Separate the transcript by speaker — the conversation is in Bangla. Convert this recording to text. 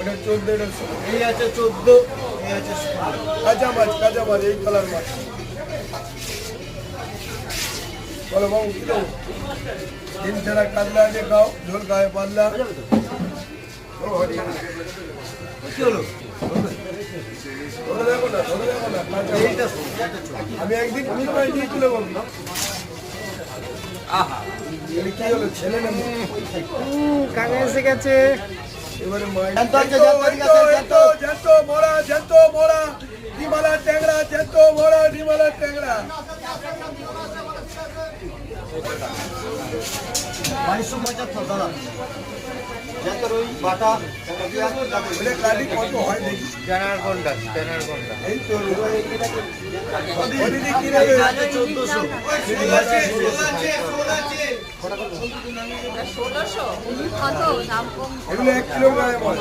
Speaker 1: এটা 1450 এই আছে 14 এই আছে 16 কাঁচা মাছ এই কালার মাছ বলো বাবু কি দেবো ডিম ছাড়া কাতলা আছে খাও ঝোল খায় পাতলা কি হলো দেখো না আমি একদিন দিয়েছিল বলবি আহা কি হলো ছেলে না
Speaker 2: কানে এসে গেছে
Speaker 1: এবারে জ্যান্ত মোড়া ডিমালা ট্যাংরা জ্যান্ত মোড়া ডিমালা ট্যাংরা 2275 দাদা জ্যান্ত রুই বাটা কাটি কত হয় দেখি
Speaker 2: জানার কোনটা
Speaker 1: এই তো দিদি কি রে 1400
Speaker 3: 1600 কত দাম কম
Speaker 1: এগুলো 1 কিলো গায়ে মাছ